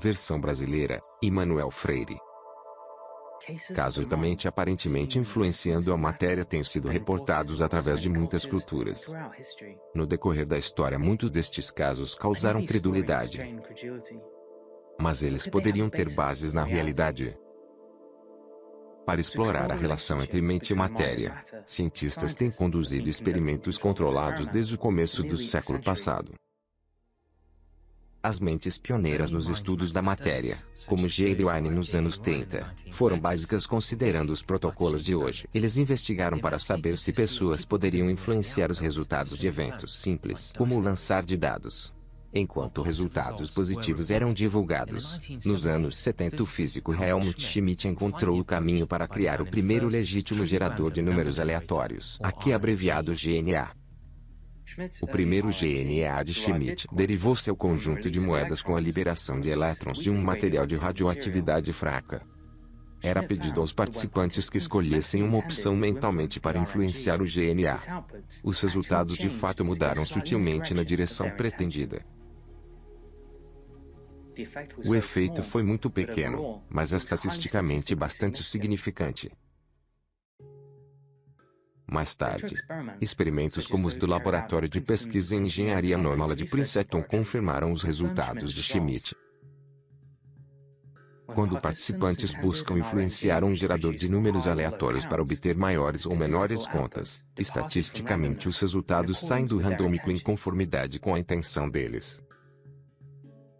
Versão brasileira, Emanuel Freire. Casos da mente aparentemente influenciando a matéria têm sido reportados através de muitas culturas. No decorrer da história, muitos destes casos causaram credulidade. Mas eles poderiam ter bases na realidade. Para explorar a relação entre mente e matéria, cientistas têm conduzido experimentos controlados desde o começo do século passado. As mentes pioneiras nos estudos da matéria, como J. B. Wine nos anos 30, foram básicas considerando os protocolos de hoje. Eles investigaram para saber se pessoas poderiam influenciar os resultados de eventos simples, como o lançar de dados. Enquanto resultados positivos eram divulgados, nos anos 70 o físico Helmut Schmidt encontrou o caminho para criar o primeiro legítimo gerador de números aleatórios, aqui abreviado GNA. O primeiro GNA de Schmidt derivou seu conjunto de moedas com a liberação de elétrons de um material de radioatividade fraca. Era pedido aos participantes que escolhessem uma opção mentalmente para influenciar o GNA. Os resultados de fato mudaram sutilmente na direção pretendida. O efeito foi muito pequeno, mas estatisticamente bastante significante. Mais tarde, experimentos como os do Laboratório de Pesquisa em Engenharia Anômala de Princeton confirmaram os resultados de Schmidt. Quando participantes buscam influenciar um gerador de números aleatórios para obter maiores ou menores contas, estatisticamente os resultados saem do randômico em conformidade com a intenção deles.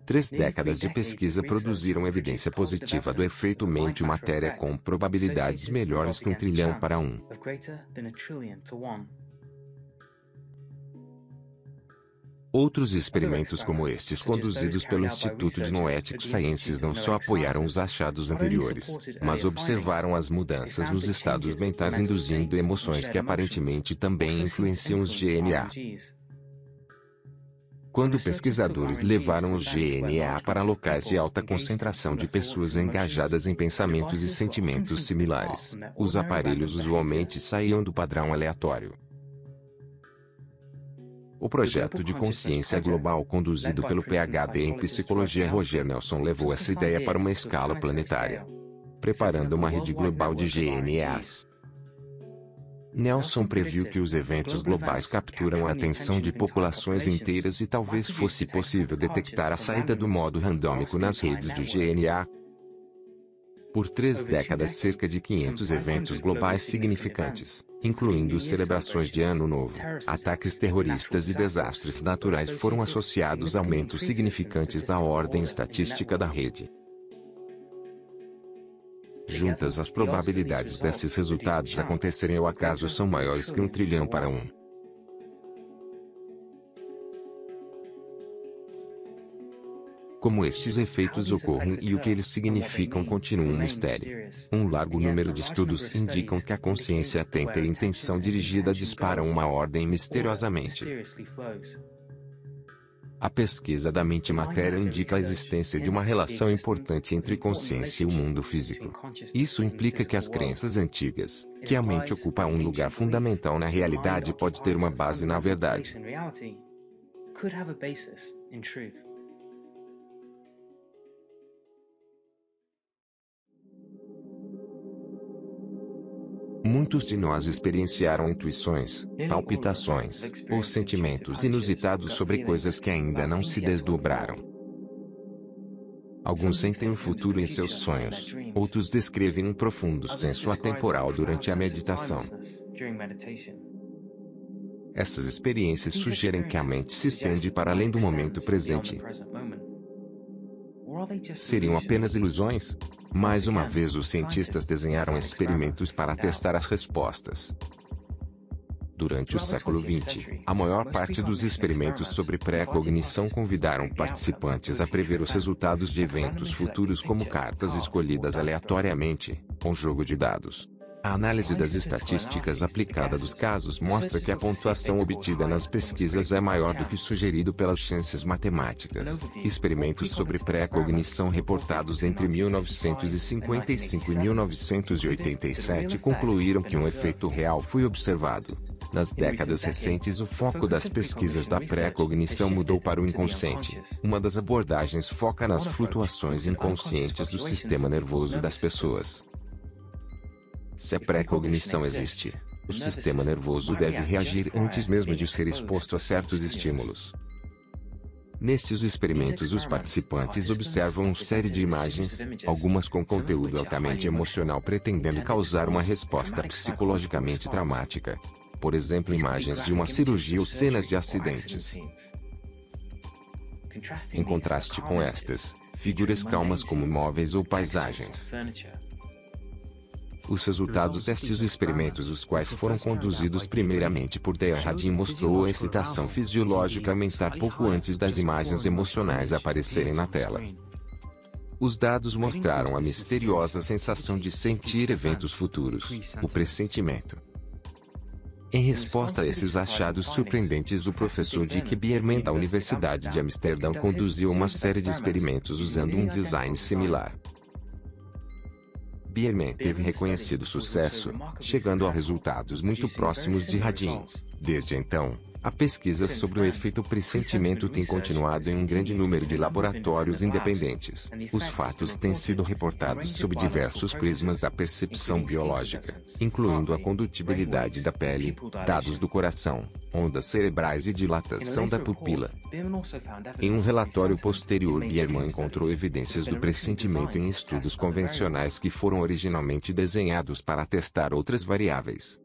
3 décadas de pesquisa produziram evidência positiva do efeito mente-matéria com probabilidades melhores que 1 trilhão para 1. Outros experimentos como estes conduzidos pelo Instituto de Noetic Sciences não só apoiaram os achados anteriores, mas observaram as mudanças nos estados mentais induzindo emoções que aparentemente também influenciam os GNA. Quando pesquisadores levaram os GNA para locais de alta concentração de pessoas engajadas em pensamentos e sentimentos similares, os aparelhos usualmente saíam do padrão aleatório. O projeto de consciência global conduzido pelo PhD em psicologia Roger Nelson levou essa ideia para uma escala planetária, preparando uma rede global de GNAs. Nelson previu que os eventos globais capturam a atenção de populações inteiras e talvez fosse possível detectar a saída do modo randômico nas redes de GNA. Por 3 décadas, cerca de 500 eventos globais significantes, incluindo celebrações de Ano Novo, ataques terroristas e desastres naturais, foram associados a aumentos significantes da ordem estatística da rede. Juntas, as probabilidades desses resultados acontecerem ao acaso são maiores que 1 trilhão para 1. Como estes efeitos ocorrem e o que eles significam continua um mistério. Um largo número de estudos indicam que a consciência atenta e intenção dirigida disparam uma ordem misteriosamente. A pesquisa da mente-matéria indica a existência de uma relação importante entre consciência e o mundo físico. Isso implica que as crenças antigas, que a mente ocupa um lugar fundamental na realidade, pode ter uma base na verdade. Muitos de nós experienciaram intuições, palpitações, ou sentimentos inusitados sobre coisas que ainda não se desdobraram. Alguns sentem o futuro em seus sonhos, outros descrevem um profundo senso atemporal durante a meditação. Essas experiências sugerem que a mente se estende para além do momento presente. Seriam apenas ilusões? Mais uma vez, os cientistas desenharam experimentos para testar as respostas. Durante o século XX, a maior parte dos experimentos sobre pré-cognição convidaram participantes a prever os resultados de eventos futuros como cartas escolhidas aleatoriamente, com jogo de dados. A análise das estatísticas aplicada dos casos mostra que a pontuação obtida nas pesquisas é maior do que sugerido pelas ciências matemáticas. Experimentos sobre pré-cognição reportados entre 1955 e 1987 concluíram que um efeito real foi observado. Nas décadas recentes, o foco das pesquisas da pré-cognição mudou para o inconsciente. Uma das abordagens foca nas flutuações inconscientes do sistema nervoso das pessoas. Se a pré-cognição existe, o sistema nervoso deve reagir antes mesmo de ser exposto a certos estímulos. Nestes experimentos, os participantes observam uma série de imagens, algumas com conteúdo altamente emocional pretendendo causar uma resposta psicologicamente traumática. Por exemplo, imagens de uma cirurgia ou cenas de acidentes. Em contraste com estas, figuras calmas como móveis ou paisagens. Os resultados destes experimentos, os quais foram conduzidos primeiramente por Teilhard, mostrou a excitação fisiológica aumentar pouco antes das imagens emocionais aparecerem na tela. Os dados mostraram a misteriosa sensação de sentir eventos futuros, o pressentimento. Em resposta a esses achados surpreendentes, o professor Dick Bierman da Universidade de Amsterdã conduziu uma série de experimentos usando um design similar. Bierman teve reconhecido sucesso, chegando a resultados muito próximos de Radin. Desde então, a pesquisa sobre o efeito pressentimento tem continuado em um grande número de laboratórios independentes. Os fatos têm sido reportados sob diversos prismas da percepção biológica, incluindo a condutibilidade da pele, dados do coração, ondas cerebrais e dilatação da pupila. Em um relatório posterior, Bierman encontrou evidências do pressentimento em estudos convencionais que foram originalmente desenhados para testar outras variáveis.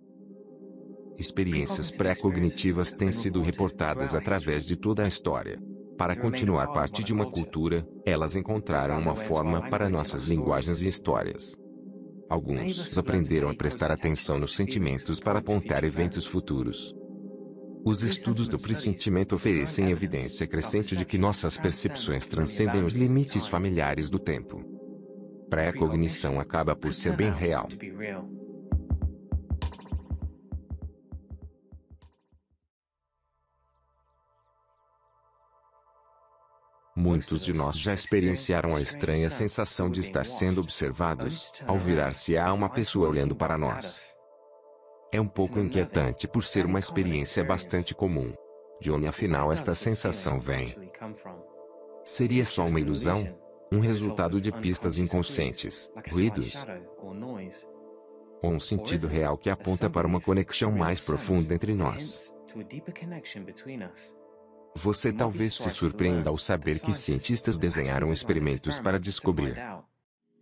Experiências pré-cognitivas têm sido reportadas através de toda a história. Para continuar parte de uma cultura, elas encontraram uma forma para nossas linguagens e histórias. Alguns aprenderam a prestar atenção nos sentimentos para apontar eventos futuros. Os estudos do pressentimento oferecem evidência crescente de que nossas percepções transcendem os limites familiares do tempo. Pré-cognição acaba por ser bem real. Muitos de nós já experienciaram a estranha sensação de estar sendo observados, ao virar-se há uma pessoa olhando para nós. É um pouco inquietante por ser uma experiência bastante comum. De onde afinal esta sensação vem? Seria só uma ilusão? Um resultado de pistas inconscientes, ruídos? Ou um sentido real que aponta para uma conexão mais profunda entre nós? Você talvez se surpreenda ao saber que cientistas desenharam experimentos para descobrir.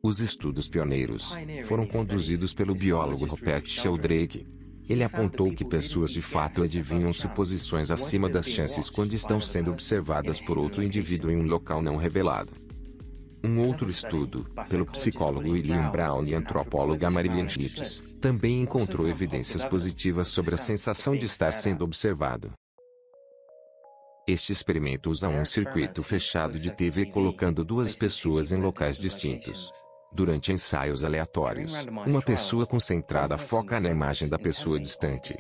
Os estudos pioneiros foram conduzidos pelo biólogo Rupert Sheldrake. Ele apontou que pessoas de fato adivinham suposições acima das chances quando estão sendo observadas por outro indivíduo em um local não revelado. Um outro estudo, pelo psicólogo William Brown e antropóloga Marilyn Schmitz, também encontrou evidências positivas sobre a sensação de estar sendo observado. Este experimento usa um circuito fechado de TV colocando duas pessoas em locais distintos. Durante ensaios aleatórios, uma pessoa concentrada foca na imagem da pessoa distante.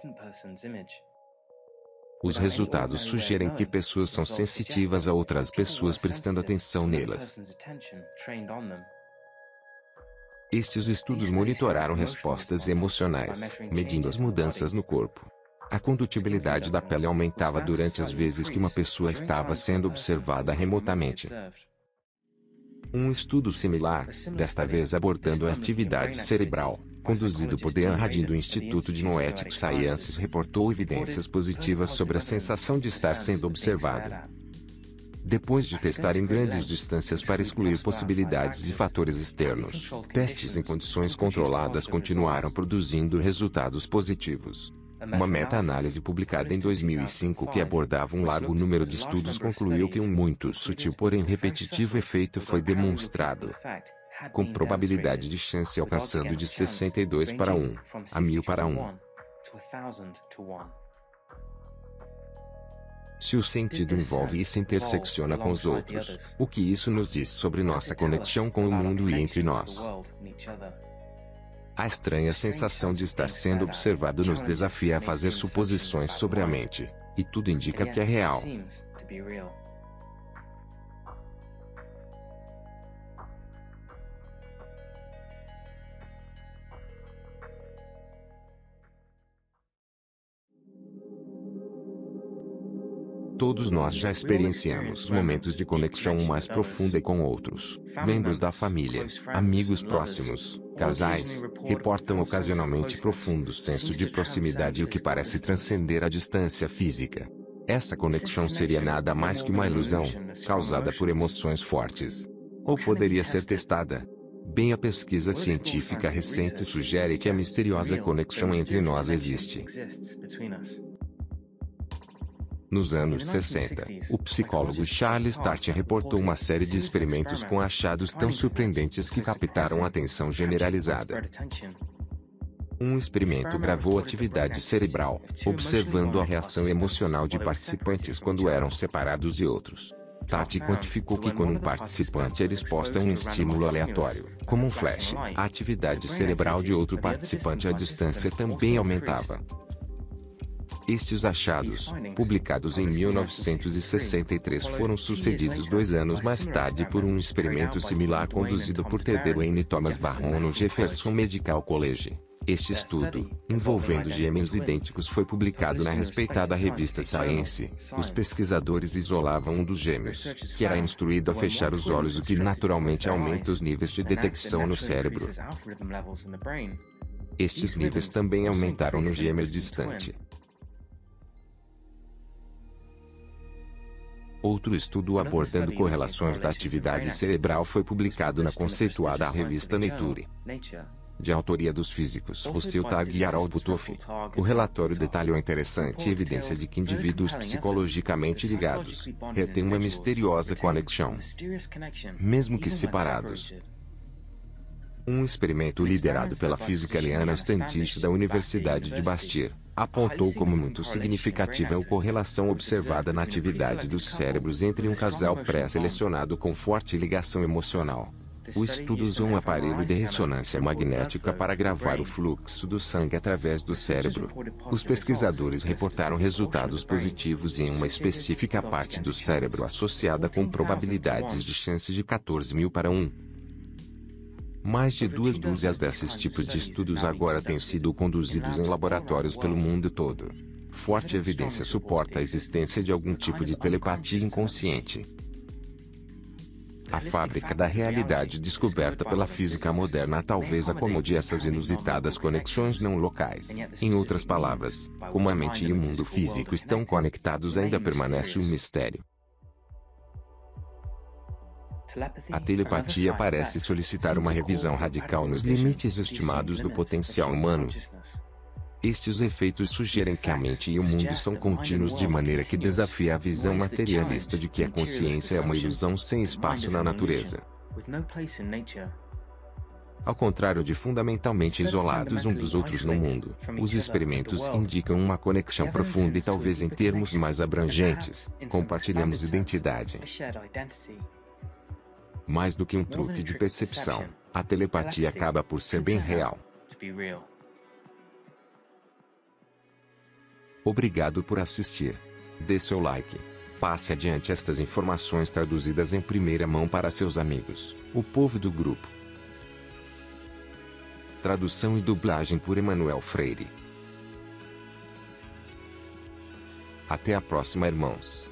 Os resultados sugerem que pessoas são sensitivas a outras pessoas prestando atenção nelas. Estes estudos monitoraram respostas emocionais, medindo as mudanças no corpo. A condutibilidade da pele aumentava durante as vezes que uma pessoa estava sendo observada remotamente. Um estudo similar, desta vez abordando a atividade cerebral, conduzido por Dean Radin do Instituto de Noetic Sciences, reportou evidências positivas sobre a sensação de estar sendo observado. Depois de testar em grandes distâncias para excluir possibilidades e fatores externos, testes em condições controladas continuaram produzindo resultados positivos. Uma meta-análise publicada em 2005 que abordava um largo número de estudos concluiu que um muito sutil porém repetitivo efeito foi demonstrado, com probabilidade de chance alcançando de 62 para 1 a 1000 para 1. Se o sentido envolve e se intersecciona com os outros, o que isso nos diz sobre nossa conexão com o mundo e entre nós? A estranha sensação de estar sendo observado nos desafia a fazer suposições sobre a mente, e tudo indica que é real. Todos nós já experienciamos momentos de conexão mais profunda com outros. Membros da família, amigos próximos, casais, reportam ocasionalmente profundo senso de proximidade, o que parece transcender a distância física. Essa conexão seria nada mais que uma ilusão, causada por emoções fortes. Ou poderia ser testada. Bem, a pesquisa científica recente sugere que a misteriosa conexão entre nós existe. Nos anos 60, o psicólogo Charles Tart reportou uma série de experimentos com achados tão surpreendentes que captaram a atenção generalizada. Um experimento gravou atividade cerebral, observando a reação emocional de participantes quando eram separados de outros. Tart quantificou que quando um participante era exposto a um estímulo aleatório, como um flash, a atividade cerebral de outro participante à distância também aumentava. Estes achados, publicados em 1963, foram sucedidos 2 anos mais tarde por um experimento similar conduzido por Ted Wayne e Thomas Barron no Jefferson Medical College. Este estudo, envolvendo gêmeos idênticos, foi publicado na respeitada revista Science. Os pesquisadores isolavam um dos gêmeos, que era instruído a fechar os olhos, o que naturalmente aumenta os níveis de detecção no cérebro. Estes níveis também aumentaram no gêmeo distante. Outro estudo abordando correlações da atividade cerebral foi publicado na conceituada revista Nature, de autoria dos físicos Russell Tag e Harold Butoff. O relatório detalhou a interessante evidência de que indivíduos psicologicamente ligados retêm uma misteriosa conexão, mesmo que separados. Um experimento liderado pela física Liana Standish da Universidade de Bastyr apontou como muito significativa a correlação observada na atividade dos cérebros entre um casal pré-selecionado com forte ligação emocional. O estudo usou um aparelho de ressonância magnética para gravar o fluxo do sangue através do cérebro. Os pesquisadores reportaram resultados positivos em uma específica parte do cérebro associada com probabilidades de chance de 14.000 para 1. Mais de 2 dúzias desses tipos de estudos agora têm sido conduzidos em laboratórios pelo mundo todo. Forte evidência suporta a existência de algum tipo de telepatia inconsciente. A fábrica da realidade descoberta pela física moderna talvez acomode essas inusitadas conexões não locais. Em outras palavras, como a mente e o mundo físico estão conectados, ainda permanece um mistério. A telepatia parece solicitar uma revisão radical nos limites estimados do potencial humano. Estes efeitos sugerem que a mente e o mundo são contínuos, de maneira que desafia a visão materialista de que a consciência é uma ilusão sem espaço na natureza. Ao contrário de fundamentalmente isolados um dos outros no mundo, os experimentos indicam uma conexão profunda e, talvez em termos mais abrangentes, compartilhamos identidade. Mais do que um truque de percepção, a telepatia acaba por ser bem real. Obrigado por assistir. Dê seu like. Passe adiante estas informações traduzidas em primeira mão para seus amigos, o povo do grupo. Tradução e dublagem por Emanuel Freire. Até a próxima, irmãos.